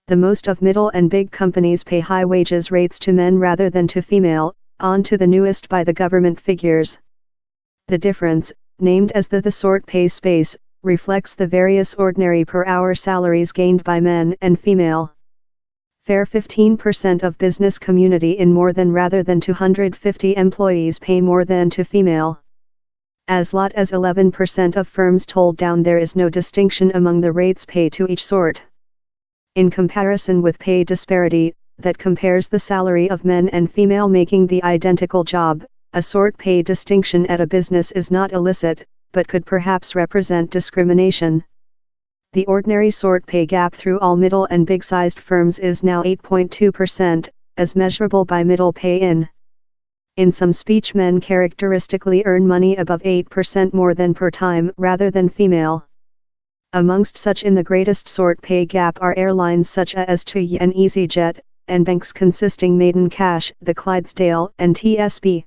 The most of middle and big companies pay high wages rates to men rather than to female, on to the newest by the government figures. The difference, named as the sort pay space, reflects the various ordinary per hour salaries gained by men and female. Fair 15% of business community in more than rather than 250 employees pay more than to female. As lot as 11% of firms told down there is no distinction among the rates paid to each sort. In comparison with pay disparity, that compares the salary of men and female making the identical job, a sort pay distinction at a business is not illicit, but could perhaps represent discrimination. The ordinary sort pay gap through all middle and big-sized firms is now 8.2%, as measurable by middle pay in some speech men characteristically earn money above 8% more than per time rather than female. Amongst such in the greatest sort pay gap are airlines such as TUI and EasyJet, and banks consisting Maiden Cash, the Clydesdale and TSB.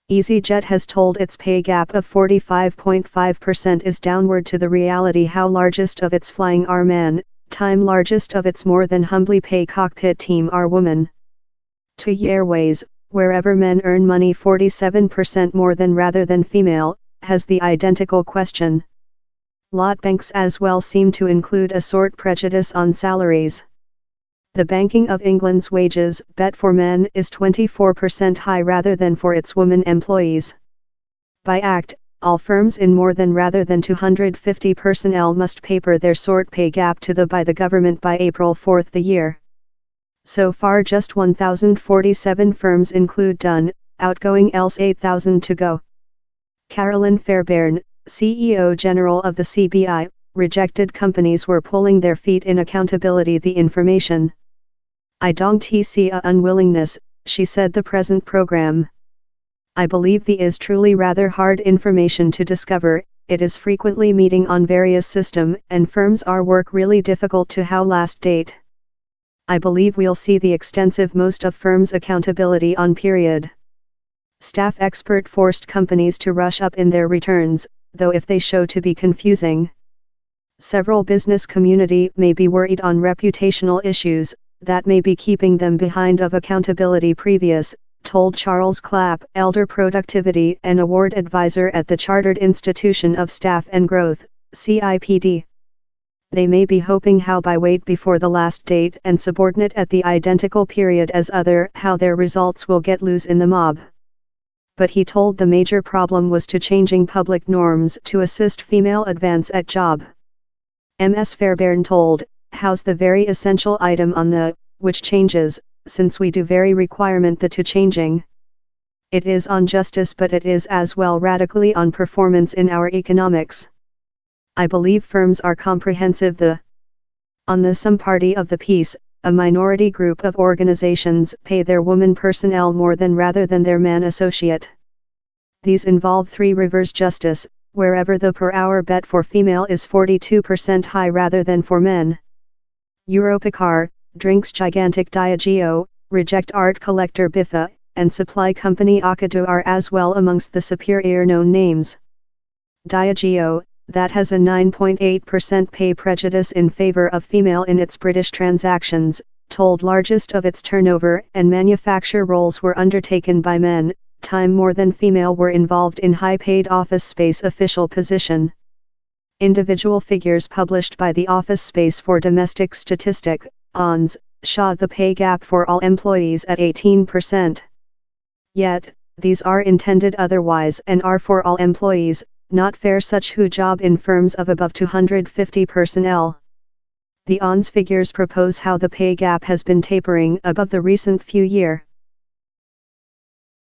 EasyJet has told its pay gap of 45.5% is downward to the reality how largest of its flying are men, time largest of its more than humbly pay cockpit team are women. TUI Airways, wherever men earn money 47% more than rather than female, has the identical question. Lot banks as well seem to include a sort prejudice on salaries. The Banking of England's wages bet for men is 24% high rather than for its women employees. By Act, all firms in more than rather than 250 personnel must paper their sort pay gap to the by the government by April 4 the year. So far just 1,047 firms include done, outgoing else 8,000 to go. Carolyn Fairbairn, CEO General of the CBI, rejected companies were pulling their feet in accountability the information. I don't see a unwillingness, she said the present program. I believe the is truly rather hard information to discover, it is frequently meeting on various system and firms are work really difficult to how last date. I believe we'll see the extensive most of firms accountability on period. Staff expert forced companies to rush up in their returns, though if they show to be confusing. Several business community may be worried on reputational issues, that may be keeping them behind of accountability previous, told Charles Clapp, Elder Productivity and Award Advisor at the Chartered Institution of Staff and Growth, CIPD. They may be hoping how by wait before the last date and subordinate at the identical period as other how their results will get loose in the mob. But he told the major problem was to changing public norms to assist female advance at job. Ms. Fairbairn told, how's the very essential item on the, which changes, since we do very requirement the to changing. It is on justice but it is as well radically on performance in our economics. I believe firms are comprehensive on the some party of the peace, a minority group of organizations pay their woman personnel more than rather than their man associate. These involve Three Rivers Justice, wherever the per hour bet for female is 42% high rather than for men. Europcar, drinks gigantic Diageo, reject art collector Biffa, and supply company Ocado are as well amongst the superior known names. Diageo, that has a 9.8% pay prejudice in favor of female in its British transactions, told largest of its turnover and manufacture roles were undertaken by men, time more than female were involved in high-paid office space official position. Individual figures published by the Office Space for Domestic Statistic, ONS, showed the pay gap for all employees at 18%. Yet, these are intended otherwise and are for all employees, not fair such who job in firms of above 250 personnel. The ONS figures propose how the pay gap has been tapering above the recent few years.